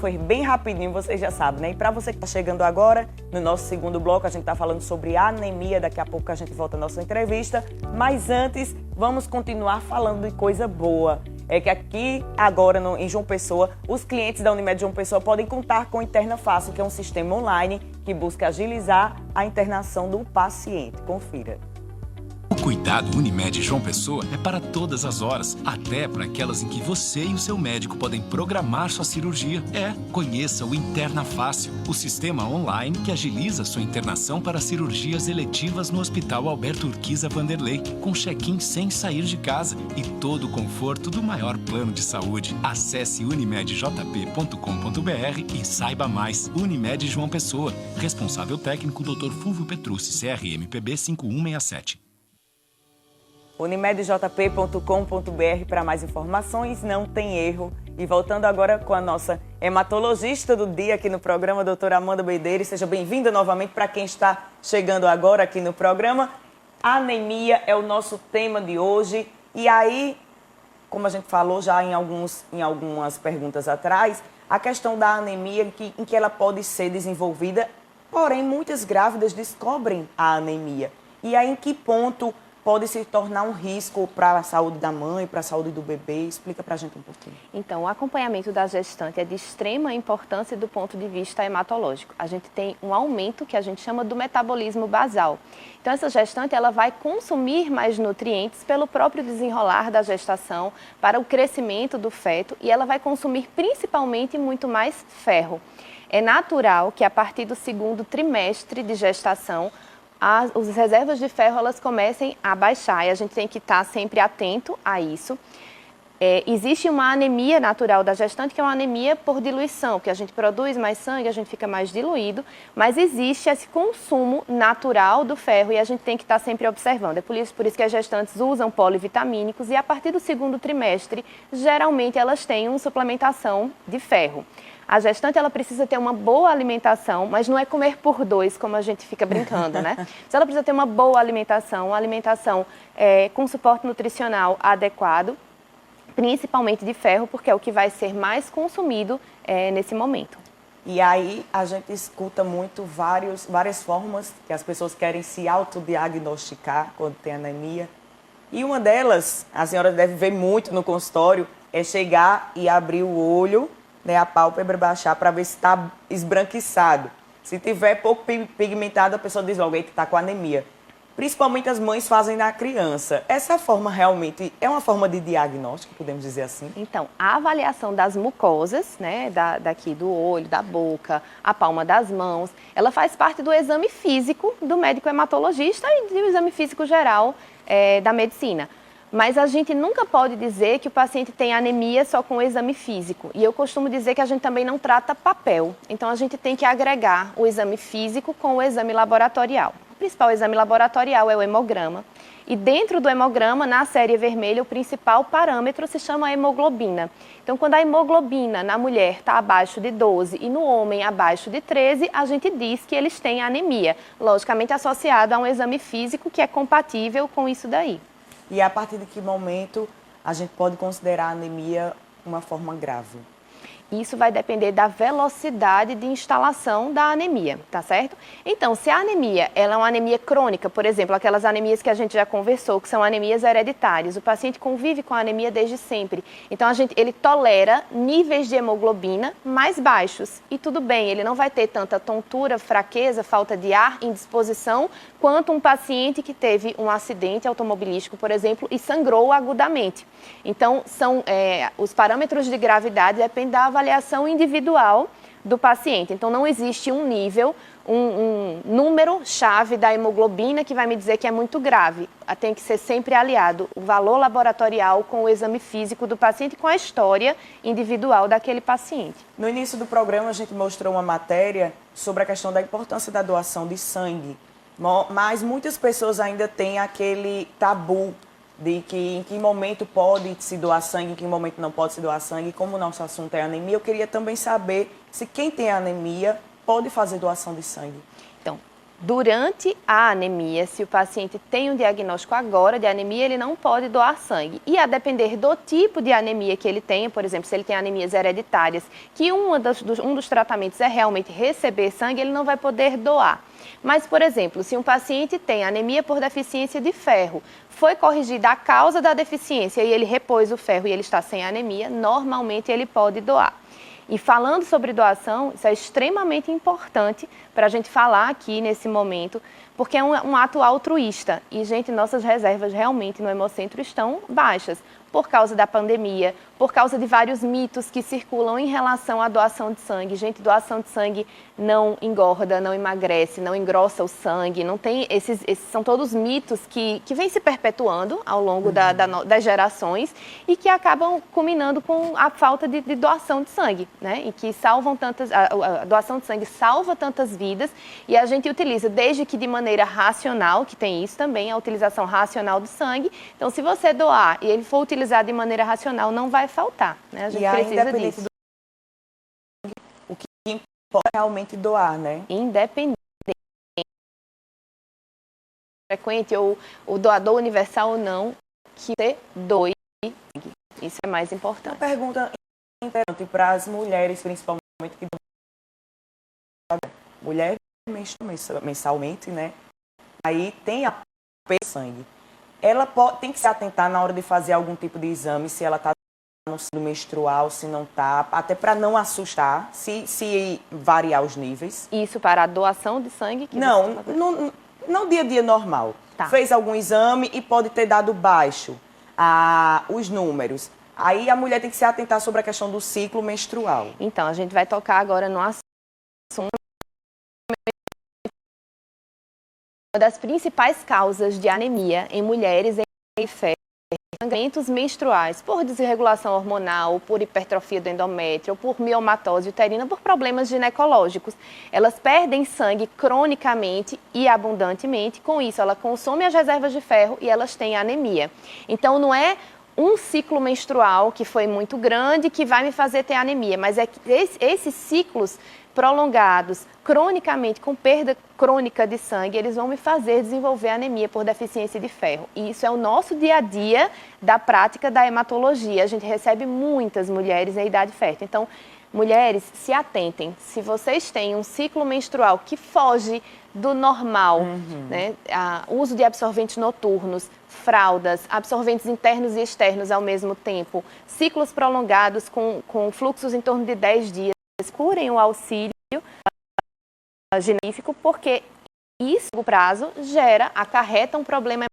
foi bem rapidinho, vocês já sabem, né? E para você que está chegando agora, no nosso segundo bloco, a gente está falando sobre anemia. Daqui a pouco a gente volta à nossa entrevista. Mas antes, vamos continuar falando de coisa boa. É que aqui, agora, em João Pessoa, os clientes da Unimed João Pessoa podem contar com o Interna Fácil, que é um sistema online que busca agilizar a internação do paciente. Confira. O cuidado Unimed João Pessoa é para todas as horas, até para aquelas em que você e o seu médico podem programar sua cirurgia. Conheça o Interna Fácil, o sistema online que agiliza sua internação para cirurgias eletivas no Hospital Alberto Urquiza Vanderlei, com check-in sem sair de casa e todo o conforto do maior plano de saúde. Acesse unimedjp.com.br e saiba mais. Unimed João Pessoa, responsável técnico Dr. Fulvio Petrucci, CRM PB 5167. unimedjp.com.br para mais informações, não tem erro. E voltando agora com a nossa hematologista do dia aqui no programa, a doutora Amanda Bedeiros. Seja bem-vinda novamente para quem está chegando agora aqui no programa. A anemia é o nosso tema de hoje. E aí, como a gente falou já em algumas perguntas atrás, a questão da anemia em que ela pode ser desenvolvida, porém muitas grávidas descobrem a anemia. E aí em que ponto pode se tornar um risco para a saúde da mãe, para a saúde do bebê? Explica para a gente um pouquinho. Então, o acompanhamento da gestante é de extrema importância do ponto de vista hematológico. A gente tem um aumento que a gente chama do metabolismo basal. Então, essa gestante ela vai consumir mais nutrientes pelo próprio desenrolar da gestação, para o crescimento do feto, e ela vai consumir principalmente muito mais ferro. É natural que a partir do segundo trimestre de gestação, as reservas de ferro elas comecem a baixar e a gente tem que estar sempre atento a isso. Existe uma anemia natural da gestante, que é uma anemia por diluição, que a gente produz mais sangue, a gente fica mais diluído, mas existe esse consumo natural do ferro e a gente tem que estar sempre observando. É por isso que as gestantes usam polivitamínicos e a partir do segundo trimestre, geralmente elas têm uma suplementação de ferro. A gestante ela precisa ter uma boa alimentação, mas não é comer por dois, como a gente fica brincando, né? Se ela precisa ter uma boa alimentação, com suporte nutricional adequado, principalmente de ferro, porque é o que vai ser mais consumido nesse momento. E aí a gente escuta muito várias formas que as pessoas querem se autodiagnosticar quando tem anemia. E uma delas, a senhora deve ver muito no consultório, é chegar e abrir o olho, né, a pálpebra, baixar para ver se está esbranquiçado. Se tiver pouco pigmentado, a pessoa diz logo que está com anemia. Principalmente as mães fazem na criança. Essa forma realmente é uma forma de diagnóstico, podemos dizer assim? Então, a avaliação das mucosas, né, daqui do olho, da boca, a palma das mãos, ela faz parte do exame físico do médico hematologista e do exame físico geral da medicina. Mas a gente nunca pode dizer que o paciente tem anemia só com o exame físico. E eu costumo dizer que a gente também não trata papel. Então, a gente tem que agregar o exame físico com o exame laboratorial. O principal exame laboratorial é o hemograma. E dentro do hemograma, na série vermelha, o principal parâmetro se chama hemoglobina. Então, quando a hemoglobina na mulher está abaixo de 12 e no homem abaixo de 13, a gente diz que eles têm anemia. Logicamente associado a um exame físico que é compatível com isso daí. E a partir de que momento a gente pode considerar a anemia uma forma grave? Isso vai depender da velocidade de instalação da anemia, tá certo? Então, se a anemia ela é uma anemia crônica, por exemplo, aquelas anemias que a gente já conversou, que são anemias hereditárias, o paciente convive com a anemia desde sempre. Então, ele tolera níveis de hemoglobina mais baixos. E tudo bem, ele não vai ter tanta tontura, fraqueza, falta de ar, indisposição, quanto um paciente que teve um acidente automobilístico, por exemplo, e sangrou agudamente. Então, os parâmetros de gravidade dependem da avaliação individual do paciente. Então, não existe um nível, um número-chave da hemoglobina que vai me dizer que é muito grave. Tem que ser sempre aliado o valor laboratorial com o exame físico do paciente, com a história individual daquele paciente. No início do programa, a gente mostrou uma matéria sobre a questão da importância da doação de sangue. Mas muitas pessoas ainda têm aquele tabu de que em que momento pode se doar sangue, em que momento não pode se doar sangue. Como o nosso assunto é anemia, eu queria também saber se quem tem anemia pode fazer doação de sangue. Então, Durante a anemia, se o paciente tem um diagnóstico agora de anemia, ele não pode doar sangue. E a depender do tipo de anemia que ele tenha, por exemplo, se ele tem anemias hereditárias, que um dos tratamentos é realmente receber sangue, ele não vai poder doar. Mas, por exemplo, se um paciente tem anemia por deficiência de ferro, foi corrigida a causa da deficiência e ele repôs o ferro e ele está sem anemia, normalmente ele pode doar. E falando sobre doação, isso é extremamente importante para a gente falar aqui nesse momento, porque é um ato altruísta. E, gente, nossas reservas realmente no Hemocentro estão baixas por causa da pandemia, por causa de vários mitos que circulam em relação à doação de sangue. Gente, doação de sangue não engorda, não emagrece, não engrossa o sangue, não tem esses são todos mitos que vêm se perpetuando ao longo das gerações e que acabam culminando com a falta de doação de sangue, né? E que salvam a doação de sangue salva tantas vidas e a gente utiliza desde que de maneira racional, que tem isso também, a utilização racional do sangue. Então, se você doar e ele for utilizado de maneira racional, não vai faltar, né? A gente precisa disso. O que importa é realmente doar, né? Independente frequente ou o doador universal ou não, que você doe sangue. Isso é mais importante. Uma pergunta importante para as mulheres, principalmente que mulher menstrua mensalmente, né? Aí tem a perda de sangue. Ela tem que se atentar na hora de fazer algum tipo de exame, se ela está no ciclo menstrual, se não está, até para não assustar, se variar os níveis. Isso para a doação de sangue? Não dia a dia normal. Tá. Fez algum exame e pode ter dado baixo os números. Aí a mulher tem que se atentar sobre a questão do ciclo menstrual. Então, a gente vai tocar agora no assunto. Uma das principais causas de anemia em mulheres é sangramentos menstruais, por desregulação hormonal, por hipertrofia do endométrio, por miomatose uterina, por problemas ginecológicos. Elas perdem sangue cronicamente e abundantemente, com isso ela consome as reservas de ferro e elas têm anemia. Então não é um ciclo menstrual que foi muito grande que vai me fazer ter anemia, mas é que esses ciclos prolongados, cronicamente, com perda crônica de sangue, eles vão me fazer desenvolver anemia por deficiência de ferro. E isso é o nosso dia a dia da prática da hematologia. A gente recebe muitas mulheres em idade fértil. Então, mulheres, se atentem. Se vocês têm um ciclo menstrual que foge do normal, né? O uso de absorventes noturnos, fraldas, absorventes internos e externos ao mesmo tempo, ciclos prolongados com fluxos em torno de 10 dias, procurem o auxílio ginecológico, porque isso, a longo prazo, acarreta um problema.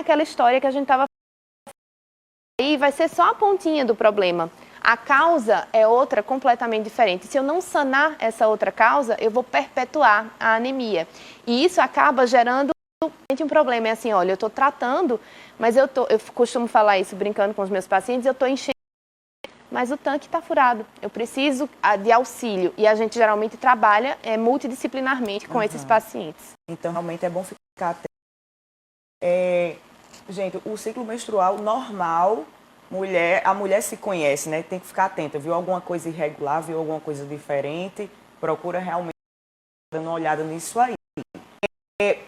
Aquela história que a gente estava falando. Aí vai ser só a pontinha do problema. A causa é outra completamente diferente. Se eu não sanar essa outra causa, eu vou perpetuar a anemia. E isso acaba gerando um problema. É assim, olha, eu estou tratando, mas eu costumo falar isso brincando com os meus pacientes, eu estou enchendo, mas o tanque está furado. Eu preciso de auxílio. E a gente geralmente trabalha multidisciplinarmente com esses pacientes. Então, realmente é bom ficar atento. Gente, o ciclo menstrual normal, a mulher se conhece, né? Tem que ficar atenta. Viu alguma coisa irregular, viu alguma coisa diferente, procura realmente dar uma olhada nisso aí.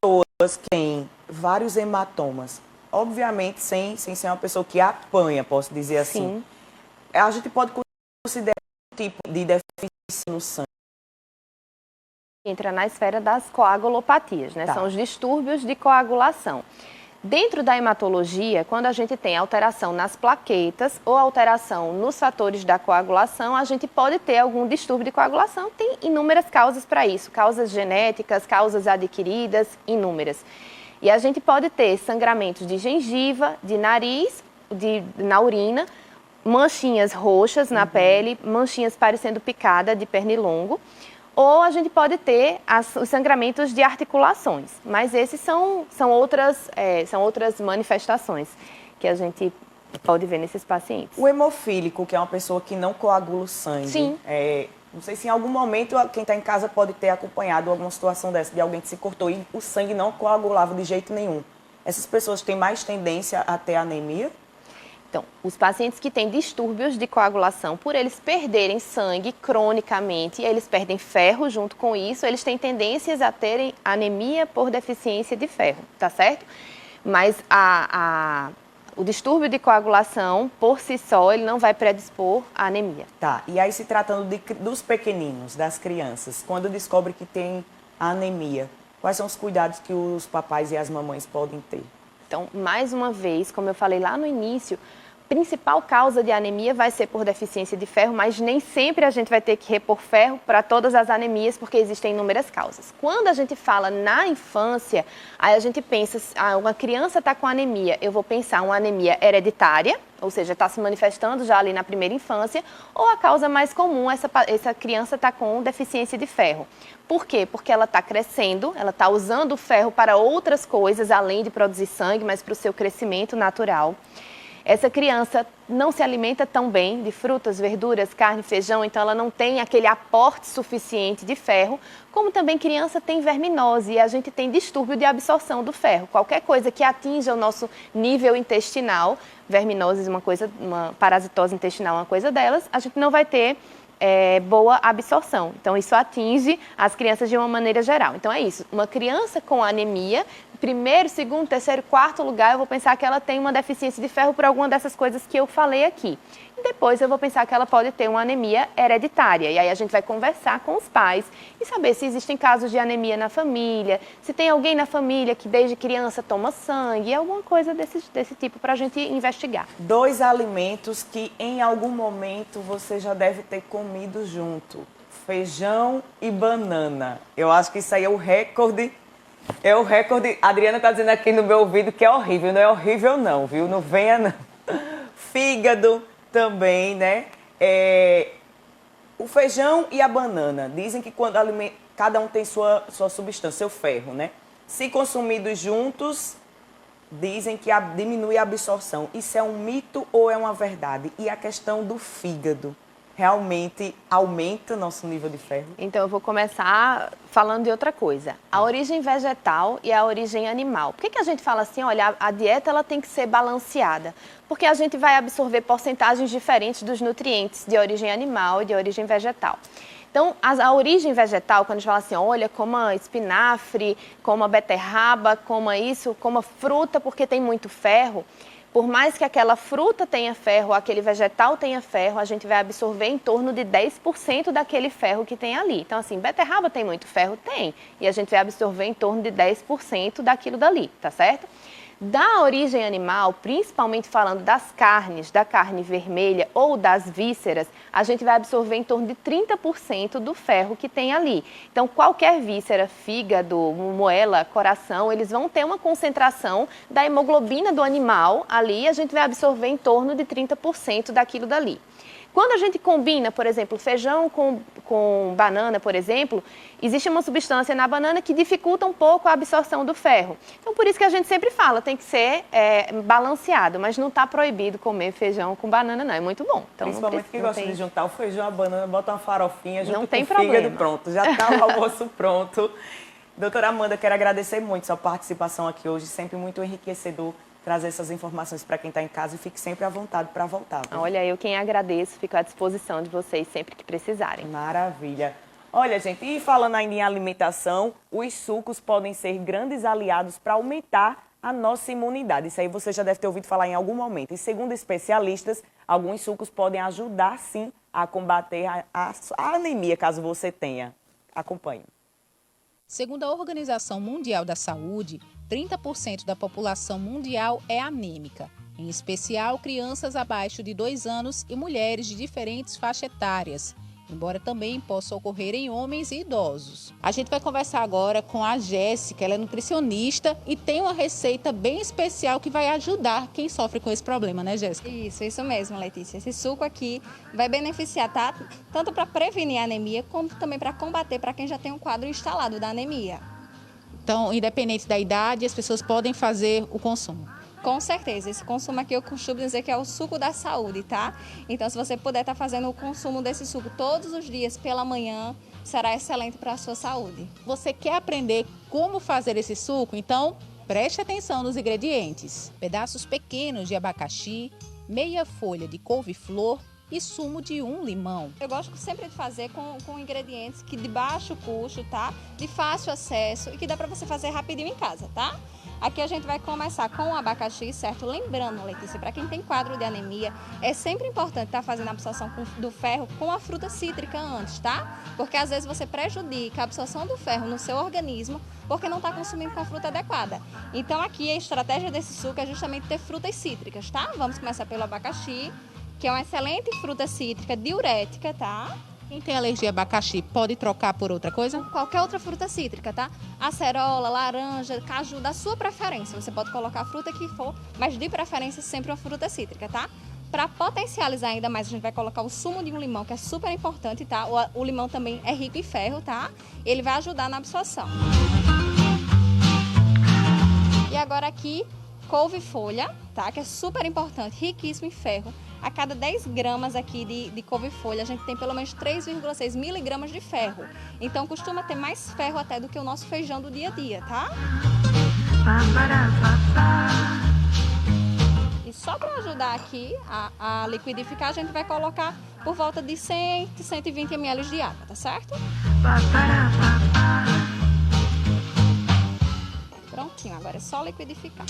Todas que têm vários hematomas, obviamente sem ser uma pessoa que apanha, posso dizer assim. Sim. A gente pode considerar um tipo de deficiência no sangue. Entra na esfera das coagulopatias, né? Tá. São os distúrbios de coagulação. Dentro da hematologia, quando a gente tem alteração nas plaquetas ou alteração nos fatores da coagulação, a gente pode ter algum distúrbio de coagulação. Tem inúmeras causas para isso, causas genéticas, causas adquiridas, inúmeras. E a gente pode ter sangramentos de gengiva, de nariz, na urina, manchinhas roxas na pele, manchinhas parecendo picada de pernilongo, ou a gente pode ter os sangramentos de articulações, mas esses são outras manifestações que a gente pode ver nesses pacientes. O hemofílico, que é uma pessoa que não coagula o sangue. Sim. Não sei se em algum momento quem está em casa pode ter acompanhado alguma situação dessa, de alguém que se cortou e o sangue não coagulava de jeito nenhum. Essas pessoas têm mais tendência a ter anemia? Então, os pacientes que têm distúrbios de coagulação, por eles perderem sangue cronicamente, eles perdem ferro junto com isso, eles têm tendências a terem anemia por deficiência de ferro, tá certo? Mas o distúrbio de coagulação, por si só, ele não vai predispor à anemia. Tá, e aí se tratando dos pequeninos, das crianças, quando descobre que tem anemia, quais são os cuidados que os papais e as mamães podem ter? Então, mais uma vez, como eu falei lá no início, a principal causa de anemia vai ser por deficiência de ferro, mas nem sempre a gente vai ter que repor ferro para todas as anemias, porque existem inúmeras causas. Quando a gente fala na infância, aí a gente pensa, uma criança está com anemia, eu vou pensar uma anemia hereditária, ou seja, está se manifestando já ali na primeira infância, ou a causa mais comum, essa criança está com deficiência de ferro. Por quê? Porque ela está crescendo, ela está usando o ferro para outras coisas, além de produzir sangue, mas para o seu crescimento natural. Essa criança não se alimenta tão bem de frutas, verduras, carne, feijão, então ela não tem aquele aporte suficiente de ferro, como também criança tem verminose e a gente tem distúrbio de absorção do ferro. Qualquer coisa que atinja o nosso nível intestinal, verminose, uma parasitose intestinal, uma coisa delas, a gente não vai ter boa absorção. Então, isso atinge as crianças de uma maneira geral. Então, é isso. Uma criança com anemia, primeiro, segundo, terceiro, quarto lugar, eu vou pensar que ela tem uma deficiência de ferro por alguma dessas coisas que eu falei aqui. E depois eu vou pensar que ela pode ter uma anemia hereditária. E aí a gente vai conversar com os pais e saber se existem casos de anemia na família, se tem alguém na família que desde criança toma sangue, alguma coisa desse tipo para a gente investigar. 2 alimentos que em algum momento você já deve ter comido junto: feijão e banana. Eu acho que isso aí é o recorde. É o recorde. A Adriana está dizendo aqui no meu ouvido que é horrível. Não é horrível não, viu? Não venha não. Fígado também, né? O feijão e a banana. Dizem que quando cada um tem sua substância, seu ferro, né? Se consumidos juntos, dizem que diminui a absorção. Isso é um mito ou é uma verdade? E a questão do fígado? Realmente aumenta nosso nível de ferro? Então, eu vou começar falando de outra coisa. A origem vegetal e a origem animal. Por que a gente fala assim, olha, a dieta ela tem que ser balanceada? Porque a gente vai absorver porcentagens diferentes dos nutrientes de origem animal e de origem vegetal. Então, a origem vegetal, quando a gente fala assim, olha, coma espinafre, coma beterraba, coma isso, coma fruta porque tem muito ferro. Por mais que aquela fruta tenha ferro, aquele vegetal tenha ferro, a gente vai absorver em torno de 10% daquele ferro que tem ali. Então, assim, beterraba tem muito ferro? Tem. E a gente vai absorver em torno de 10% daquilo dali, tá certo? Da origem animal, principalmente falando das carnes, da carne vermelha ou das vísceras, a gente vai absorver em torno de 30% do ferro que tem ali. Então, qualquer víscera, fígado, moela, coração, eles vão ter uma concentração da hemoglobina do animal ali, a gente vai absorver em torno de 30% daquilo dali. Quando a gente combina, por exemplo, feijão com banana, por exemplo, existe uma substância na banana que dificulta um pouco a absorção do ferro. Então, por isso que a gente sempre fala, tem que ser balanceado, mas não está proibido comer feijão com banana, não. É muito bom. Então, principalmente que gosta de juntar o feijão, a banana, bota uma farofinha, junto não tem com o fígado, pronto. Já está o almoço pronto. Doutora Amanda, quero agradecer muito sua participação aqui hoje, sempre muito enriquecedor trazer essas informações para quem está em casa e fique sempre à vontade para voltar. Viu? Olha, eu quem agradeço, fico à disposição de vocês sempre que precisarem. Maravilha. Olha, gente, e falando ainda em alimentação, os sucos podem ser grandes aliados para aumentar a nossa imunidade. Isso aí você já deve ter ouvido falar em algum momento. E segundo especialistas, alguns sucos podem ajudar, sim, a combater a anemia, caso você tenha. Acompanhe. Segundo a Organização Mundial da Saúde, 30% da população mundial é anêmica, em especial crianças abaixo de 2 anos e mulheres de diferentes faixas etárias, embora também possa ocorrer em homens e idosos. A gente vai conversar agora com a Jéssica, ela é nutricionista e tem uma receita bem especial que vai ajudar quem sofre com esse problema, né, Jéssica? Isso mesmo, Letícia. Esse suco aqui vai beneficiar, tá? Tanto para prevenir a anemia, como também para combater para quem já tem um quadro instalado da anemia. Então, independente da idade, as pessoas podem fazer o consumo. Com certeza, esse consumo aqui eu costumo dizer que é o suco da saúde, tá? Então, se você puder estar fazendo o consumo desse suco todos os dias pela manhã, será excelente para a sua saúde. Você quer aprender como fazer esse suco? Então, preste atenção nos ingredientes. Pedaços pequenos de abacaxi, meia folha de couve-flor e sumo de 1 limão. Eu gosto sempre de fazer com ingredientes que de baixo custo, tá? De fácil acesso e que dá para você fazer rapidinho em casa, tá? Aqui a gente vai começar com o abacaxi, certo? Lembrando, Letícia, para quem tem quadro de anemia, é sempre importante estar fazendo a absorção do ferro com a fruta cítrica antes, tá? Porque às vezes você prejudica a absorção do ferro no seu organismo porque não está consumindo com a fruta adequada. Então aqui a estratégia desse suco é justamente ter frutas cítricas, tá? Vamos começar pelo abacaxi, que é uma excelente fruta cítrica diurética, tá? Quem tem alergia a abacaxi pode trocar por outra coisa? Qualquer outra fruta cítrica, tá? Acerola, laranja, caju, da sua preferência. Você pode colocar a fruta que for, mas de preferência sempre uma fruta cítrica, tá? Para potencializar ainda mais, a gente vai colocar o sumo de um limão, que é super importante, tá? O limão também é rico em ferro, tá? Ele vai ajudar na absorção. E agora aqui, couve-folha, tá? Que é super importante, riquíssimo em ferro. A cada 10 gramas aqui de couve-folha, a gente tem pelo menos 3,6 miligramas de ferro. Então, costuma ter mais ferro até do que o nosso feijão do dia a dia, tá? E só para ajudar aqui a liquidificar, a gente vai colocar por volta de 100 a 120 ml de água, tá certo? Prontinho, agora é só liquidificar.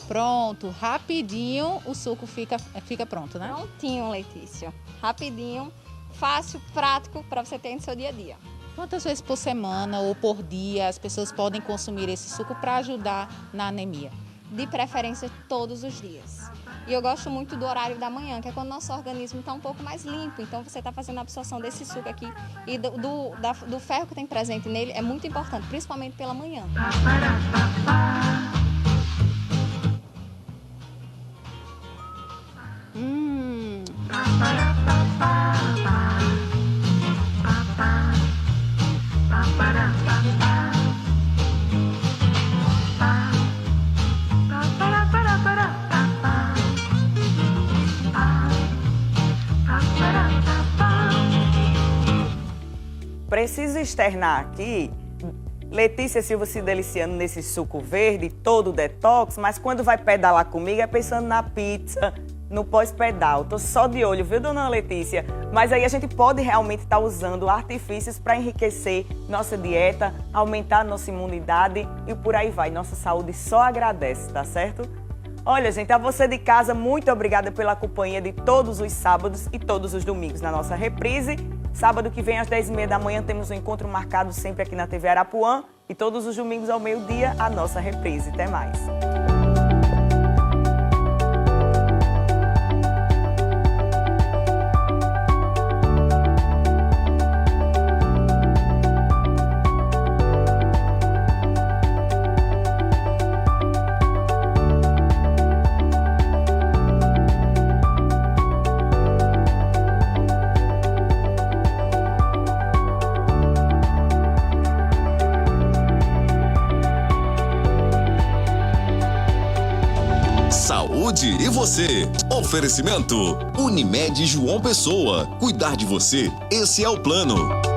Pronto, rapidinho o suco fica pronto, né? Prontinho, Letícia. Rapidinho, fácil, prático para você ter no seu dia a dia. Quantas vezes por semana ou por dia as pessoas podem consumir esse suco para ajudar na anemia? De preferência todos os dias. E eu gosto muito do horário da manhã, que é quando o nosso organismo está um pouco mais limpo. Então você está fazendo a absorção desse suco aqui e do ferro que tem presente nele é muito importante, principalmente pela manhã. Preciso externar aqui, Letícia Silva se deliciando nesse suco verde, todo detox, mas quando vai pedalar comigo é pensando na pizza, no pós-pedal. Tô só de olho, viu, dona Letícia? Mas aí a gente pode realmente estar usando artifícios para enriquecer nossa dieta, aumentar nossa imunidade e por aí vai. Nossa saúde só agradece, tá certo? Olha, gente, a você de casa, muito obrigada pela companhia de todos os sábados e todos os domingos na nossa reprise. Sábado que vem, às 10h30 da manhã, temos um encontro marcado sempre aqui na TV Arapuã. E todos os domingos ao meio-dia, a nossa reprise. Até mais. Saúde e você. Oferecimento Unimed João Pessoa. Cuidar de você, esse é o plano.